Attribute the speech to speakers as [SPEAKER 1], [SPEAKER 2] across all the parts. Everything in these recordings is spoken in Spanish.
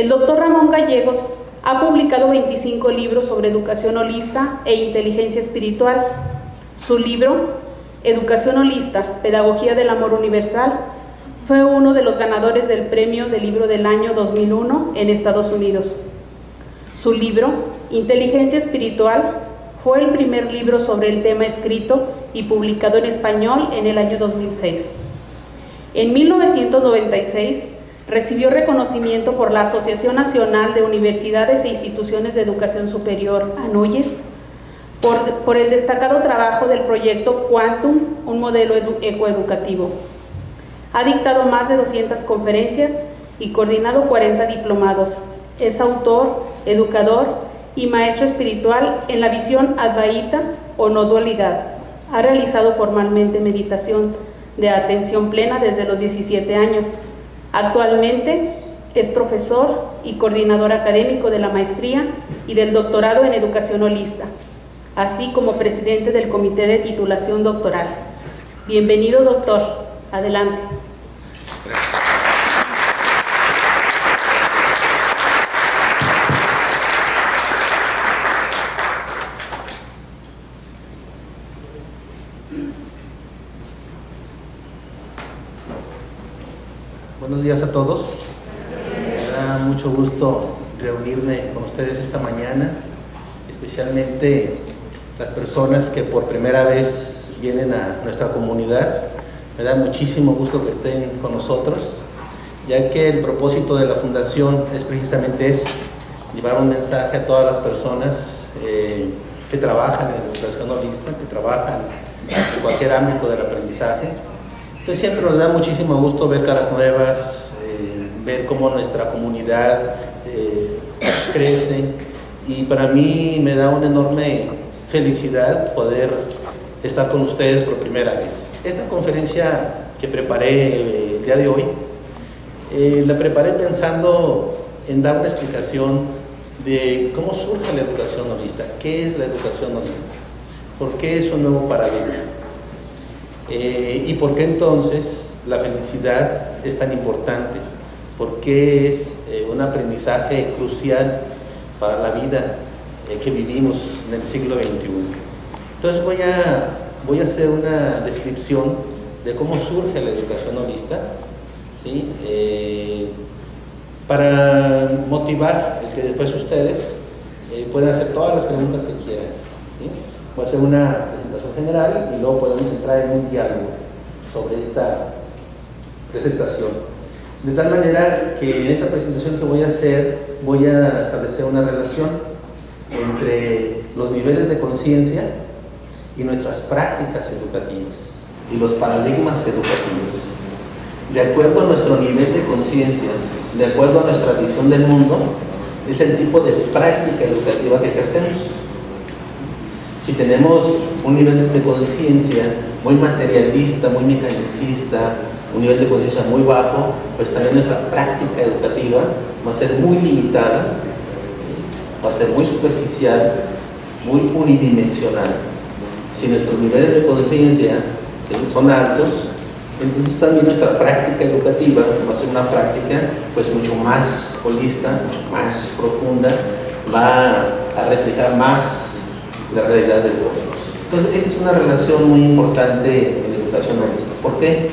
[SPEAKER 1] El doctor Ramón Gallegos ha publicado 25 libros sobre educación holista e inteligencia espiritual. Su libro, Educación Holista, Pedagogía del Amor Universal, fue uno de los ganadores del Premio del Libro del Año 2001 en Estados Unidos. Su libro, Inteligencia Espiritual, fue el primer libro sobre el tema escrito y publicado en español en el año 2006. En 1996, recibió reconocimiento por la Asociación Nacional de Universidades e Instituciones de Educación Superior, ANUYES, por el destacado trabajo del proyecto Quantum, un modelo ecoeducativo. Ha dictado más de 200 conferencias y coordinado 40 diplomados. Es autor, educador y maestro espiritual en la visión Advaita o no dualidad. Ha realizado formalmente meditación de atención plena desde los 17 años. Actualmente es profesor y coordinador académico de la maestría y del doctorado en educación holista, así como presidente del comité de titulación doctoral. Bienvenido, doctor. Adelante.
[SPEAKER 2] Buenos días a todos. Me da mucho gusto reunirme con ustedes esta mañana, especialmente las personas que por primera vez vienen a nuestra comunidad. Me da muchísimo gusto que estén con nosotros, ya que el propósito de la Fundación es precisamente eso, llevar un mensaje a todas las personas que trabajan en la educación holista, que trabajan en cualquier ámbito del aprendizaje. Entonces siempre nos da muchísimo gusto ver caras nuevas, ver cómo nuestra comunidad crece, y para mí me da una enorme felicidad poder estar con ustedes por primera vez. Esta conferencia que preparé el día de hoy, la preparé pensando en dar una explicación de cómo surge la educación holista, qué es la educación holista, por qué es un nuevo paradigma. Y por qué entonces la felicidad es tan importante, por qué es un aprendizaje crucial para la vida que vivimos en el siglo XXI. Entonces voy a hacer una descripción de cómo surge la educación holista, ¿sí? Para motivar el que después ustedes puedan hacer todas las preguntas que quieran, ¿sí? Voy a hacer una presentación general y luego podemos entrar en un diálogo sobre esta presentación. De tal manera que en esta presentación que voy a hacer, voy a establecer una relación entre los niveles de conciencia y nuestras prácticas educativas y los paradigmas educativos. De acuerdo a nuestro nivel de conciencia, de acuerdo a nuestra visión del mundo, es el tipo de práctica educativa que ejercemos. Si tenemos un nivel de conciencia muy materialista, muy mecanicista, un nivel de conciencia muy bajo, pues también nuestra práctica educativa va a ser muy limitada, va a ser muy superficial, muy unidimensional. Si nuestros niveles de conciencia son altos, entonces también nuestra práctica educativa va a ser una práctica pues mucho más holista, mucho más profunda, va a reflejar más la realidad del cosmos. Entonces, esta es una relación muy importante en educación holista. ¿Por qué?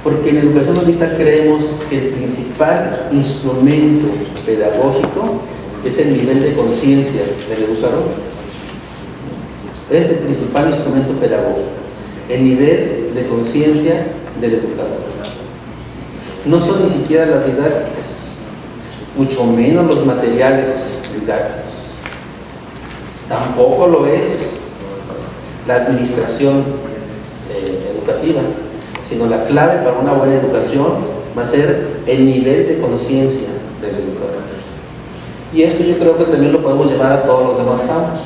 [SPEAKER 2] Porque en educación holista creemos que el principal instrumento pedagógico es el nivel de conciencia del educador. Es el principal instrumento pedagógico, el nivel de conciencia del educador. No son ni siquiera las didácticas, mucho menos los materiales didácticos. Tampoco lo es la administración educativa, sino la clave para una buena educación va a ser el nivel de conciencia del educador. Y esto yo creo que también lo podemos llevar a todos los demás campos,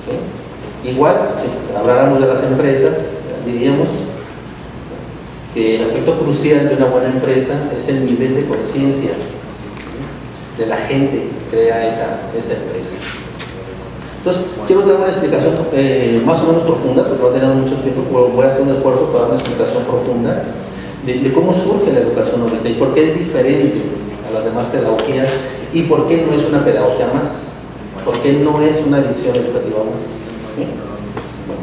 [SPEAKER 2] ¿sí? Igual, si habláramos de las empresas, diríamos que el aspecto crucial de una buena empresa es el nivel de conciencia, ¿sí?, de la gente que crea esa empresa. Entonces, quiero dar una explicación más o menos profunda, porque no tenemos mucho tiempo, pero voy a hacer un esfuerzo para dar una explicación profunda de cómo surge la educación holista y por qué es diferente a las demás pedagogías y por qué no es una pedagogía más, por qué no es una visión educativa más. ¿Sí? Bueno.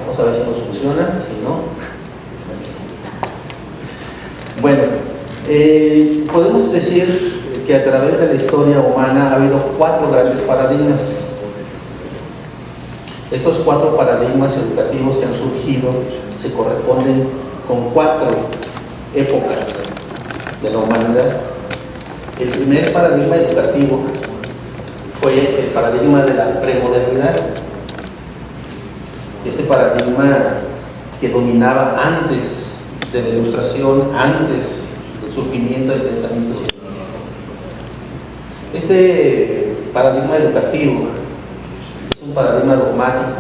[SPEAKER 2] Vamos a ver si nos funciona, si no. Bueno, podemos decir que a través de la historia humana ha habido 4 grandes paradigmas. Estos 4 paradigmas educativos que han surgido se corresponden con 4 épocas de la humanidad. El primer paradigma educativo fue el paradigma de la premodernidad. Ese paradigma que dominaba antes de la Ilustración, antes del surgimiento del pensamiento científico. Este paradigma educativo es un paradigma dogmático,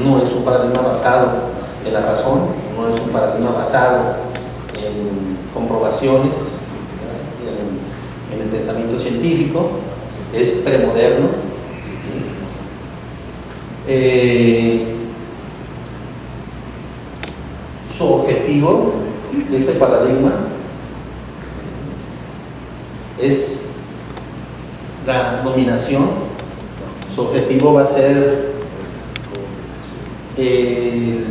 [SPEAKER 2] no es un paradigma basado en la razón, no es un paradigma basado en comprobaciones, en el pensamiento científico, es premoderno. Su objetivo de este paradigma es la dominación. Su objetivo va a ser el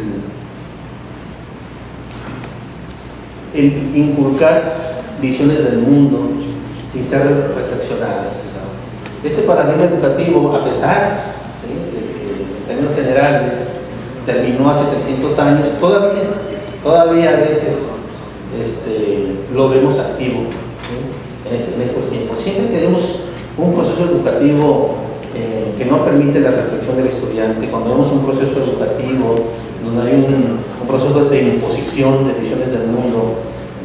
[SPEAKER 2] inculcar visiones del mundo sin ser reflexionadas. Este paradigma educativo, a pesar en términos generales, terminó hace 300 años, todavía a veces lo vemos activo, ¿sí? en estos tiempos. Siempre que vemos un proceso educativo que no permite la reflexión del estudiante, cuando vemos un proceso educativo donde hay un proceso de imposición de visiones del mundo,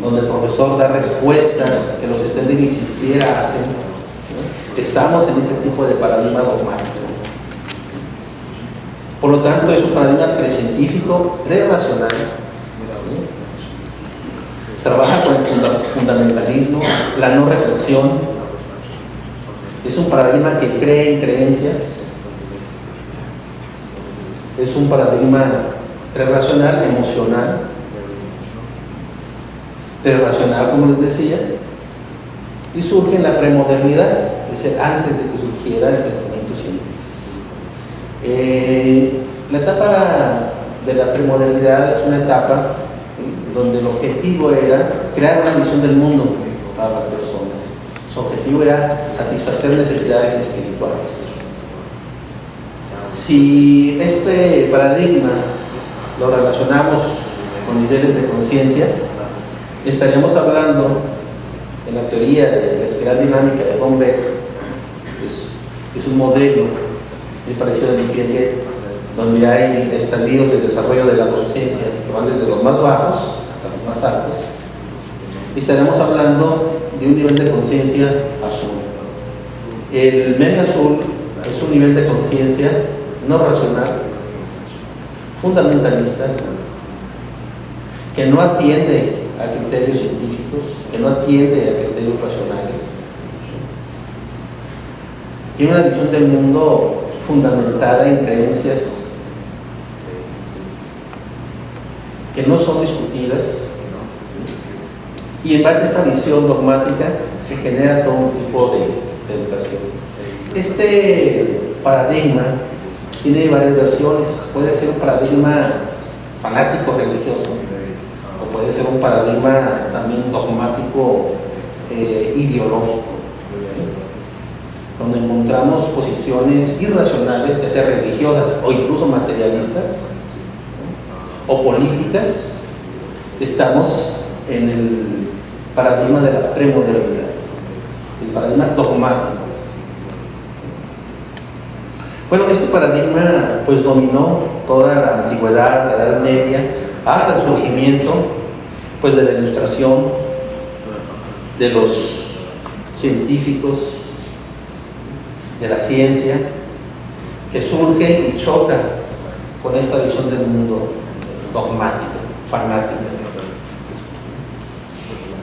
[SPEAKER 2] donde el profesor da respuestas que los estudiantes ni siquiera hacen, ¿no? Estamos en ese tipo de paradigma dogmático. Por lo tanto, es un paradigma precientífico, prerracional, ¿sí? Trabaja con el fundamentalismo, la no reflexión. Es un paradigma que cree en creencias. Es un paradigma prerracional, emocional, prerracional, como les decía, y surge en la premodernidad, es decir, antes de que surgiera el pensamiento científico. La etapa de la premodernidad es una etapa, ¿sí?, donde el objetivo era crear una visión del mundo para las personas. Su objetivo era satisfacer necesidades espirituales. Si este paradigma lo relacionamos con niveles de conciencia, estaríamos hablando en la teoría de la espiral dinámica de Von Beck, es un modelo muy parecido al de Piaget, donde hay estadios de desarrollo de la conciencia que van desde los más bajos hasta los más altos. Y estaremos hablando de un nivel de conciencia azul. El meme azul es un nivel de conciencia no racional, fundamentalista, que no atiende a criterios científicos, que no atiende a criterios racionales. Tiene una visión del mundo fundamentada en creencias que no son discutidas, y en base a esta visión dogmática se genera todo un tipo de educación. Este paradigma tiene varias versiones. Puede ser un paradigma fanático religioso, o puede ser un paradigma también dogmático ideológico, donde encontramos posiciones irracionales, ya sea religiosas o incluso materialistas, ¿no?, o políticas. Estamos en el paradigma de la premodernidad, el paradigma dogmático. Bueno, este paradigma pues dominó toda la antigüedad, la Edad Media, hasta el surgimiento pues de la Ilustración, de los científicos, de la ciencia, que surge y choca con esta visión del mundo dogmática, fanática.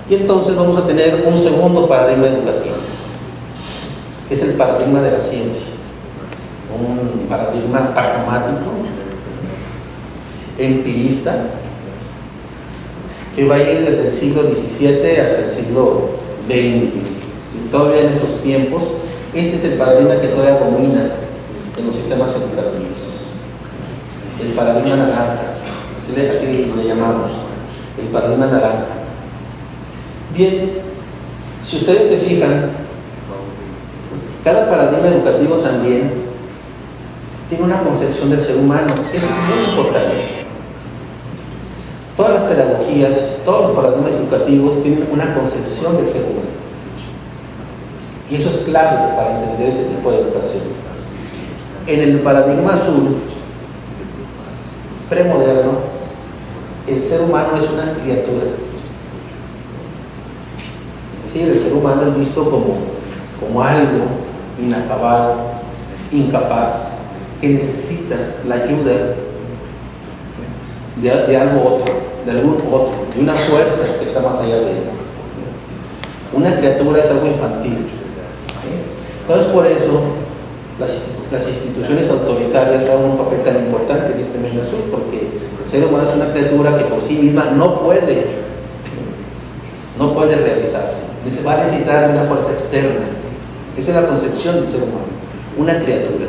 [SPEAKER 2] Y entonces vamos a tener un segundo paradigma educativo, que es el paradigma de la ciencia. un paradigma pragmático, empirista, que va a ir desde el siglo XVII hasta el siglo XX. Si todavía en estos tiempos, este es el paradigma que todavía domina en los sistemas educativos. El paradigma naranja, así le llamamos, el paradigma naranja. Bien, si ustedes se fijan, cada paradigma educativo también tiene una concepción del ser humano. Eso es muy importante. Todas las pedagogías, todos los paradigmas educativos tienen una concepción del ser humano. Y eso es clave para entender ese tipo de educación. En el paradigma azul, premoderno, el ser humano es una criatura. Es decir, el ser humano es visto como algo inacabado, incapaz, que necesita la ayuda de algo otro, de algún otro, de una fuerza que está más allá de él. Una criatura es algo infantil. Entonces, por eso las instituciones autoritarias juegan un papel tan importante en este medio azul, porque el ser humano es una criatura que por sí misma no puede realizarse. Va a necesitar una fuerza externa. Esa es la concepción del ser humano, una criatura.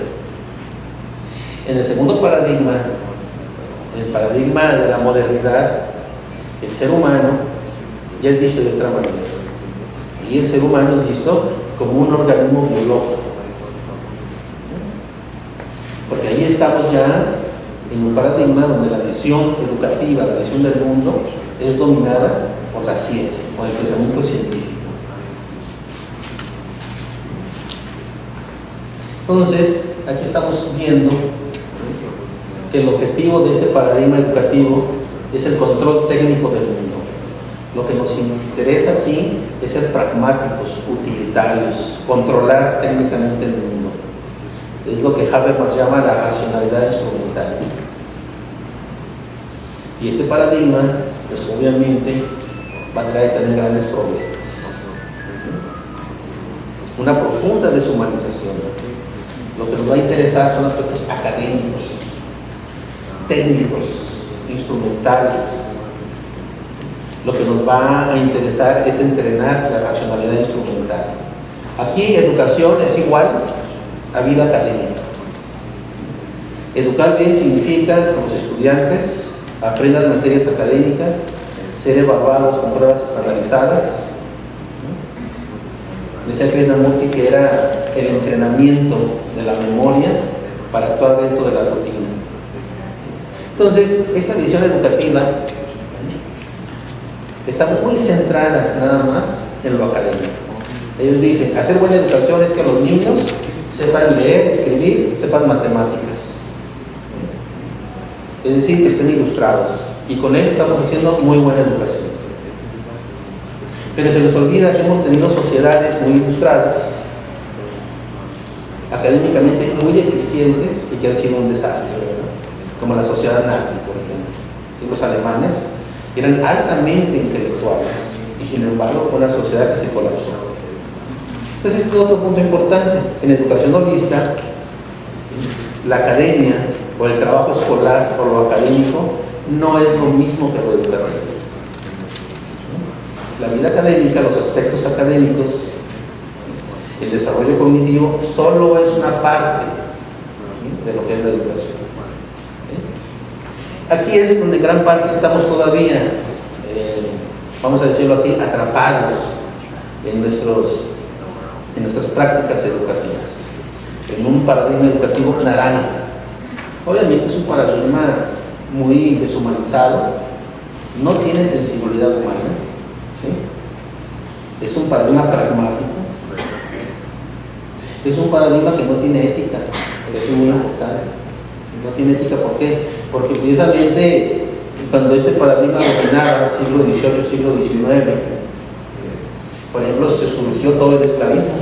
[SPEAKER 2] En el segundo paradigma, en el paradigma de la modernidad, el ser humano ya es visto de otra manera. Y el ser humano es visto como un organismo biológico. Porque ahí estamos ya en un paradigma donde la visión educativa, la visión del mundo, es dominada por la ciencia, por el pensamiento científico. Entonces, aquí estamos viendo que el objetivo de este paradigma educativo es el control técnico del mundo. Lo que nos interesa aquí es ser pragmáticos, utilitarios, controlar técnicamente el mundo. Es lo que Habermas llama la racionalidad instrumental. Y este paradigma, pues obviamente, va a traer también grandes problemas. Una profunda deshumanización. Lo que nos va a interesar son aspectos académicos, técnicos, instrumentales. Lo que nos va a interesar es entrenar la racionalidad instrumental. Aquí educación es igual a vida académica. Educar bien significa que los estudiantes aprendan materias académicas, ser evaluados con pruebas estandarizadas. Decía Krishnamurti que era el entrenamiento de la memoria para actuar dentro de la rutina. Entonces, esta visión educativa está muy centrada nada más en lo académico. Ellos dicen, hacer buena educación es que los niños sepan leer, escribir, sepan matemáticas. Es decir, que estén ilustrados. Y con ello estamos haciendo muy buena educación. Pero se les olvida que hemos tenido sociedades muy ilustradas, académicamente muy eficientes y que han sido un desastre, ¿verdad? Como la sociedad nazi, por ejemplo. Los alemanes eran altamente intelectuales y sin embargo fue una sociedad que se colapsó. Entonces, este es otro punto importante. En educación holista, la academia o el trabajo escolar o lo académico no es lo mismo que lo educativo. La vida académica, los aspectos académicos, el desarrollo cognitivo, solo es una parte de lo que es la educación. Aquí es donde en gran parte estamos todavía, vamos a decirlo así, atrapados en nuestras prácticas educativas, en un paradigma educativo naranja. Obviamente es un paradigma muy deshumanizado, no tiene sensibilidad humana, ¿sí? Es un paradigma pragmático, es un paradigma que no tiene ética, eso es muy importante. No tiene ética, ¿por qué? Porque precisamente cuando este paradigma dominaba siglo XVIII, siglo XIX, por ejemplo, se surgió todo el esclavismo.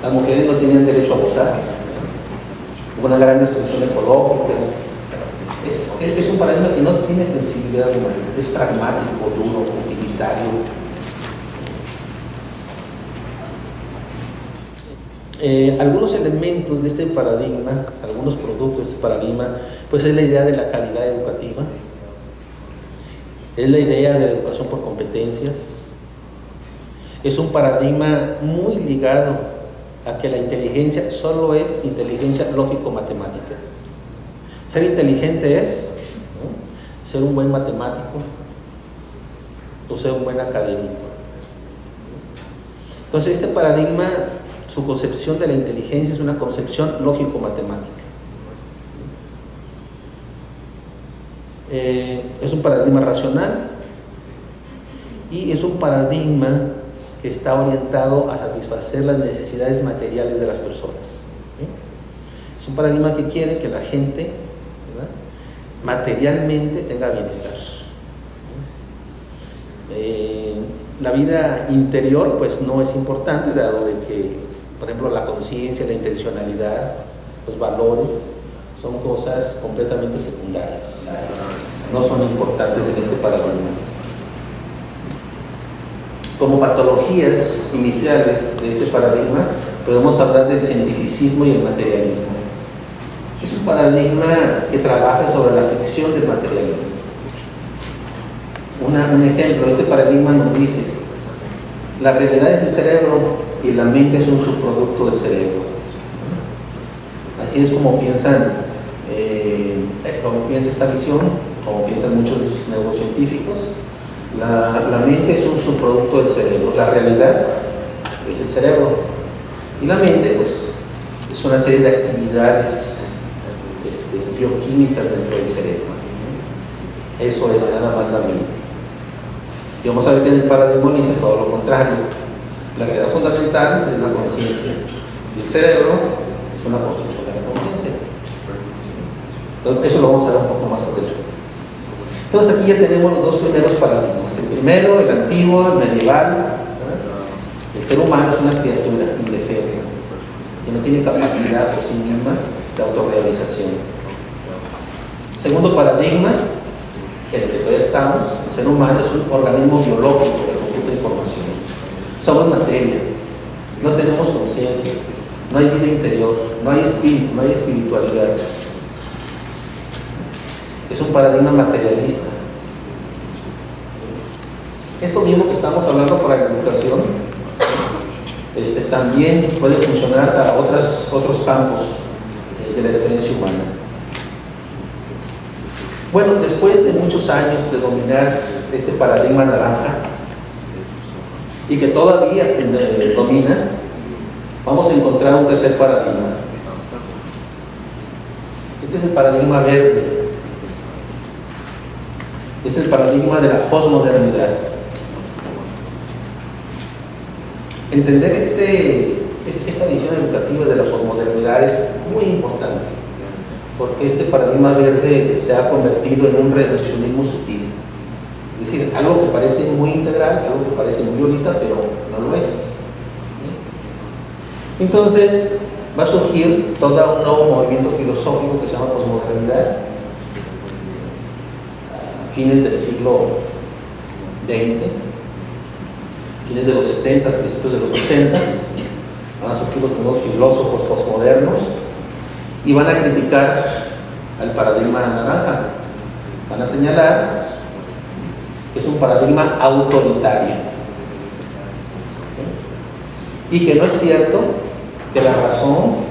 [SPEAKER 2] Las mujeres no tenían derecho a votar. Hubo una gran destrucción ecológica. Es un paradigma que no tiene sensibilidad humana, es pragmático, duro, utilitario. Algunos elementos de este paradigma, algunos productos de este paradigma, pues es la idea de la calidad educativa, es la idea de la educación por competencias, es un paradigma muy ligado a que la inteligencia solo es inteligencia lógico-matemática. Ser inteligente es, ¿no?, ser un buen matemático o ser un buen académico. Entonces este paradigma, su concepción de la inteligencia es una concepción lógico-matemática. Es un paradigma racional y es un paradigma que está orientado a satisfacer las necesidades materiales de las personas. Es un paradigma que quiere que la gente, ¿verdad?, materialmente tenga bienestar. La vida interior pues no es importante, dado de que, por ejemplo, la conciencia, la intencionalidad, los valores son cosas completamente secundarias, no son importantes en este paradigma. Como patologías iniciales de este paradigma podemos hablar del cientificismo y el materialismo. Es un paradigma que trabaja sobre la ficción del materialismo. Un ejemplo, este paradigma nos dice: la realidad es el cerebro y la mente es un subproducto del cerebro. Así es como piensa esta visión, como piensan muchos neurocientíficos. La mente es un subproducto del cerebro, la realidad es el cerebro y la mente pues es una serie de actividades bioquímicas dentro del cerebro. Eso es nada más la mente. Y vamos a ver que en el paradigma holista es todo lo contrario. La realidad fundamental es la conciencia y el cerebro es una construcción de la conciencia. Entonces eso lo vamos a ver un poco más adelante. Entonces aquí ya tenemos los dos primeros paradigmas. El primero, el antiguo, el medieval, ¿verdad? El ser humano es una criatura indefensa que no tiene capacidad por sí misma de autorrealización. Segundo paradigma, en el que todavía estamos, el ser humano es un organismo biológico que computa información. Somos materia, no tenemos conciencia, no hay vida interior, no hay espíritu, no hay espiritualidad. Es un paradigma materialista. Esto mismo que estamos hablando para la educación también puede funcionar para otros campos de la experiencia humana. Bueno, después de muchos años de dominar este paradigma naranja y que todavía domina, vamos a encontrar un tercer paradigma. Este es el paradigma verde. Es el paradigma de la posmodernidad. Entender esta visión educativa de la posmodernidad es muy importante, porque este paradigma verde se ha convertido en un reduccionismo sutil. Es decir, algo que parece muy integral, algo que parece muy holista, pero no lo es. Entonces va a surgir todo un nuevo movimiento filosófico que se llama posmodernidad. Fines del siglo XX, fines de los 70, principios de los 80, van a surgir los nuevos filósofos postmodernos y van a criticar al paradigma naranja. Van a señalar que es un paradigma autoritario y que no es cierto que la razón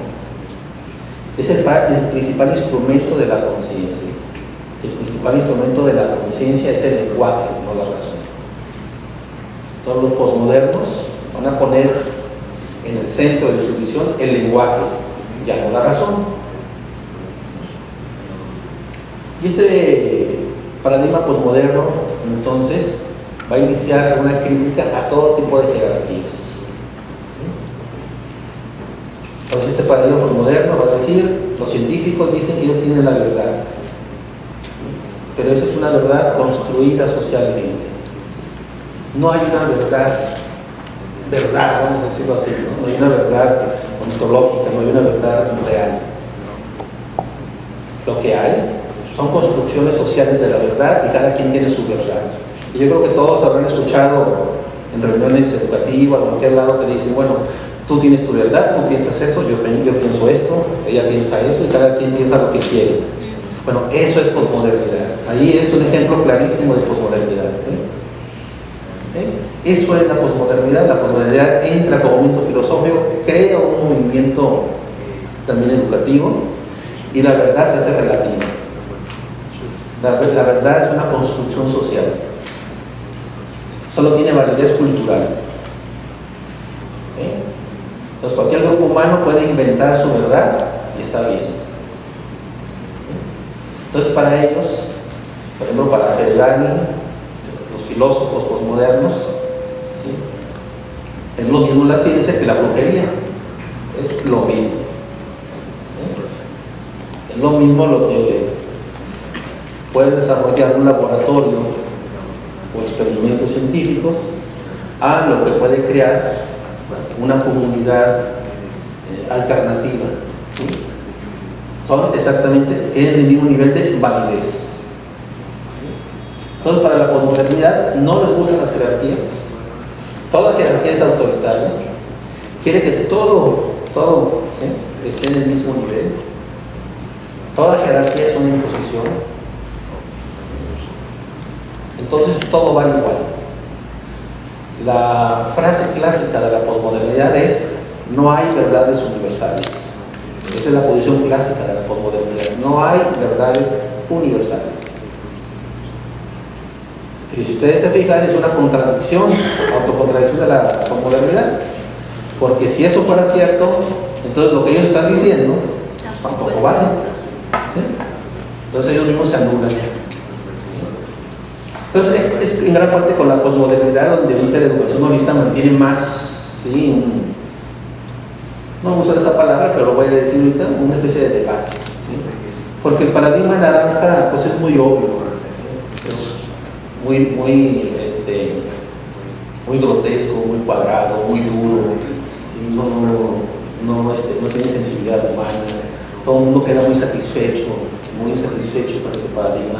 [SPEAKER 2] es el principal instrumento de la conciencia. El principal instrumento de la conciencia es el lenguaje, no la razón. Todos los posmodernos van a poner en el centro de su visión el lenguaje, ya no la razón. Y este paradigma posmoderno, entonces, va a iniciar una crítica a todo tipo de jerarquías. Entonces este paradigma posmoderno va a decir: los científicos dicen que ellos tienen la verdad, pero esa es una verdad construida socialmente. No hay una verdad, vamos a decirlo así, no hay una verdad ontológica, no hay una verdad real. Lo que hay son construcciones sociales de la verdad y cada quien tiene su verdad. Y yo creo que todos habrán escuchado en reuniones educativas o en cualquier lado que dicen: bueno, Tú tienes tu verdad, tú piensas eso, yo pienso esto, ella piensa eso y cada quien piensa lo que quiere. Bueno, eso es posmodernidad. Ahí es un ejemplo clarísimo de posmodernidad. Eso es la posmodernidad. La posmodernidad entra como movimiento filosófico, crea un movimiento también educativo y la verdad se hace relativa. La verdad es una construcción social. Solo tiene validez cultural. Entonces cualquier grupo humano puede inventar su verdad y está bien. Entonces para ellos, por ejemplo para Hegel, los filósofos posmodernos, ¿sí? Es lo mismo la ciencia que la brujería. Es lo mismo. Es lo mismo lo que puede desarrollar un laboratorio o experimentos científicos a lo que puede crear una comunidad alternativa. ¿Sí? Son exactamente en el mismo nivel de validez. ¿Sí? Entonces, para la posmodernidad no les gustan las jerarquías. Toda jerarquía es autoritaria. Quiere que todo ¿sí? esté en el mismo nivel. Toda jerarquía es una imposición. Entonces, todo vale igual. La frase clásica de la posmodernidad es: no hay verdades universales. Esa es la posición clásica de la posmodernidad. No hay verdades universales. Y si ustedes se fijan, es una contradicción, autocontradicción de la posmodernidad. Porque si eso fuera cierto, entonces lo que ellos están diciendo pues, tampoco vale. ¿Sí? Entonces ellos mismos se anulan. Entonces es en gran parte con la posmodernidad donde ahorita la educación holista mantiene más, ¿sí? No me gusta esa palabra, pero lo voy a decir ahorita, una especie de debate. ¿Sí? Porque el paradigma naranja pues es muy obvio, es muy grotesco, muy cuadrado, muy duro, ¿sí? No tiene sensibilidad humana, todo el mundo queda muy satisfecho con ese paradigma.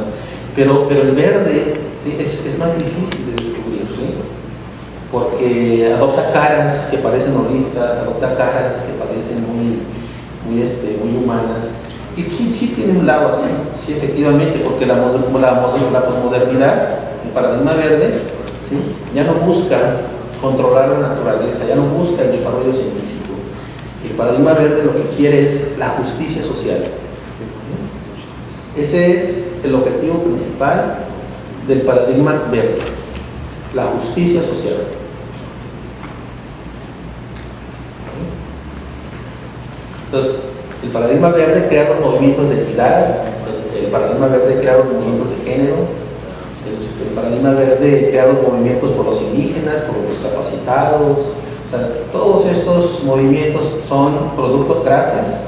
[SPEAKER 2] Pero el verde, ¿sí? es más difícil de descubrir, ¿sí? Porque adopta caras que parecen holistas, adopta caras que parecen muy humanas. Y sí tiene un lado así, sí, efectivamente, porque la posmodernidad, el paradigma verde, ¿sí? ya no busca controlar la naturaleza, ya no busca el desarrollo científico. El paradigma verde lo que quiere es la justicia social. Ese es el objetivo principal del paradigma verde, la justicia social. Entonces, el paradigma verde crea los movimientos de equidad, el paradigma verde crea los movimientos de género, el paradigma verde crea los movimientos por los indígenas, por los discapacitados. O sea, todos estos movimientos son producto gracias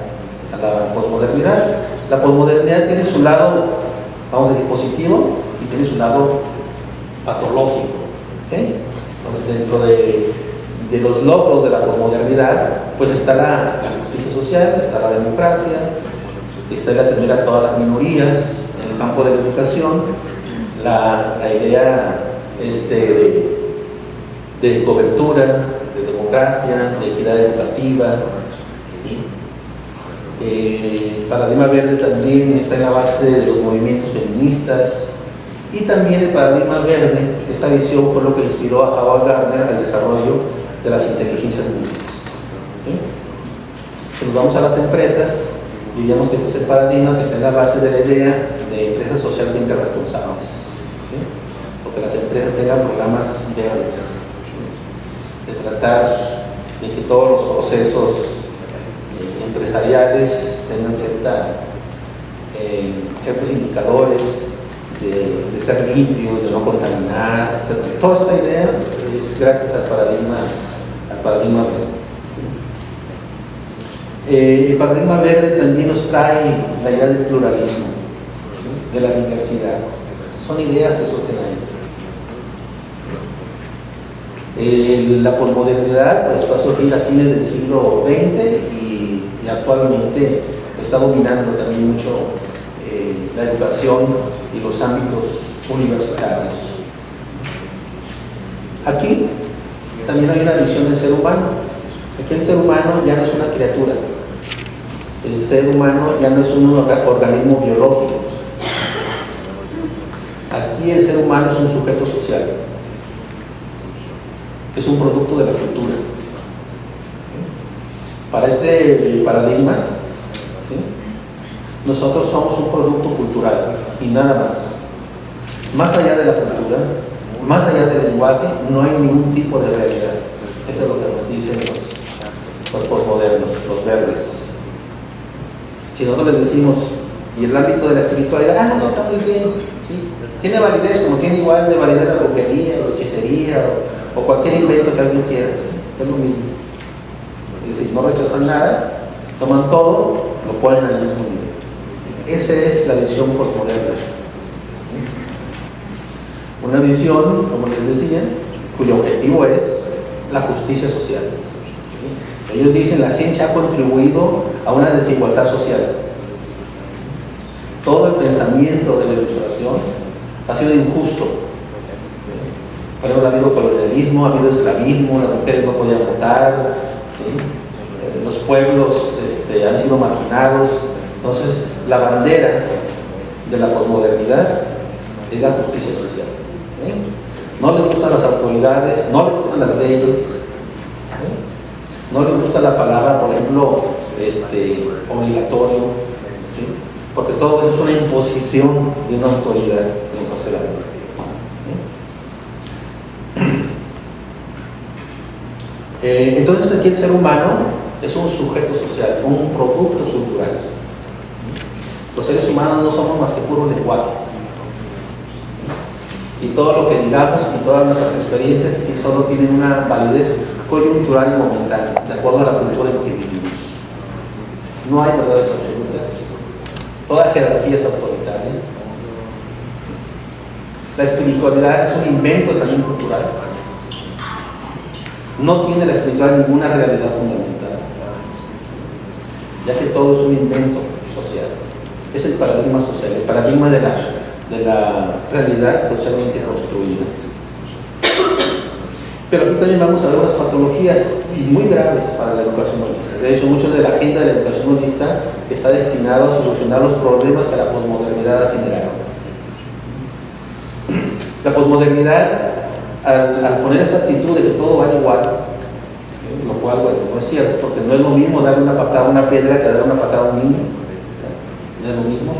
[SPEAKER 2] a la posmodernidad. La posmodernidad tiene su lado, vamos a decir, positivo y tiene su lado patológico. ¿Sí? Entonces, dentro de los logros de la posmodernidad, pues está la justicia social, está la democracia, está el atender a todas las minorías en el campo de la educación, la idea de cobertura, de democracia, de equidad educativa. ¿Sí? El paradigma verde también está en la base de los movimientos feministas y también el paradigma verde, esta visión fue lo que inspiró a Howard Gardner al desarrollo de las inteligencias múltiples. ¿Sí? Si nos vamos a las empresas, diríamos que este es el paradigma que está en la base de la idea de empresas socialmente responsables. ¿Sí? Porque las empresas tengan programas verdes, ¿sí? De tratar de que todos los procesos empresariales tengan ciertos indicadores de ser limpios, de no contaminar. O sea, toda esta idea es gracias al paradigma verde. El paradigma verde también nos trae la idea del pluralismo, ¿sí? De la diversidad. Son ideas que surgen ahí. La posmodernidad pues, va a surgir a fines del siglo XX y actualmente está dominando también mucho la educación y los ámbitos universitarios. Aquí también hay una visión del ser humano. Aquí el ser humano ya no es una criatura. El ser humano ya no es un organismo biológico. Aquí el ser humano es un sujeto social. Es un producto de la cultura. Para este paradigma, ¿sí?, nosotros somos un producto cultural y nada más. Más allá de la cultura, más allá del lenguaje, no hay ningún tipo de realidad. Eso es lo que nos dicen los posmodernos, los verdes. Si nosotros les decimos, y el ámbito de la espiritualidad, no, eso está muy bien, ¿sí?, tiene validez, como tiene igual de validez la brujería, la hechicería o cualquier invento que alguien quiera, ¿sí?, es lo mismo. Es decir, no rechazan nada, toman todo, lo ponen al mismo nivel. Esa es la visión posmoderna. Una visión, como les decía, cuyo objetivo es la justicia social. Ellos dicen la ciencia ha contribuido a una desigualdad social. Todo el pensamiento de la ilustración ha sido injusto. Por ejemplo, ha habido colonialismo, ha habido esclavismo, las mujeres no podían votar, ¿sí?, los pueblos han sido marginados. Entonces, la bandera de la posmodernidad es la justicia social. No les gustan las autoridades, no les gustan las leyes, no les gusta la palabra, por ejemplo, obligatorio, ¿sí?, porque todo eso es una imposición de una autoridad que nos hace daño. Entonces aquí el ser humano es un sujeto social, un producto cultural. Los seres humanos no somos más que puro lenguaje. Y todo lo que digamos y todas nuestras experiencias solo tienen una validez coyuntural y momentánea, de acuerdo a la cultura en que vivimos. No hay verdades absolutas. Toda jerarquía es autoritaria. La espiritualidad es un invento también cultural. No tiene la espiritualidad ninguna realidad fundamental, ya que todo es un invento social. Es el paradigma social, el paradigma de la realidad socialmente construida. Pero aquí también vamos a ver unas patologías y muy graves para la educación holista. De hecho, mucho de la agenda de la educación holista está destinado a solucionar los problemas que la posmodernidad ha generado. La posmodernidad, al poner esta actitud de que todo va igual, lo cual pues, no es cierto, porque no es lo mismo darle una patada a una piedra que darle una patada a un niño. No es lo mismo.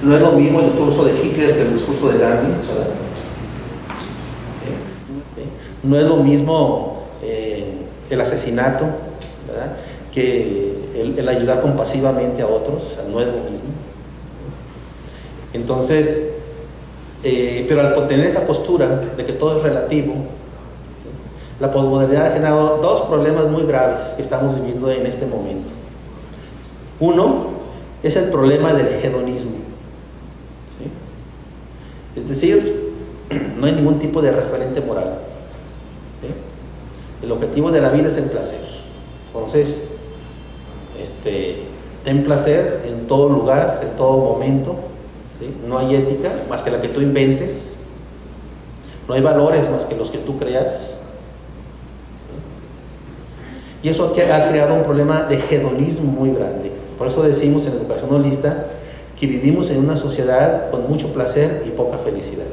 [SPEAKER 2] No es lo mismo el discurso de Hitler que el discurso de Gandhi, ¿verdad? No es lo mismo el asesinato, ¿verdad?, que el ayudar compasivamente a otros. O sea, no es lo mismo. Entonces, pero al tener esta postura de que todo es relativo, ¿sí?, la posmodernidad ha generado dos problemas muy graves que estamos viviendo en este momento. Uno es el problema del hedonismo, ¿sí?, es decir, no hay ningún tipo de referente moral, ¿sí? El objetivo de la vida es el placer. Entonces, ten placer en todo lugar, en todo momento, ¿sí? No hay ética más que la que tú inventes, no hay valores más que los que tú creas, ¿sí? Y eso ha creado un problema de hedonismo muy grande. Por eso decimos en educación holista que vivimos en una sociedad con mucho placer y poca felicidad.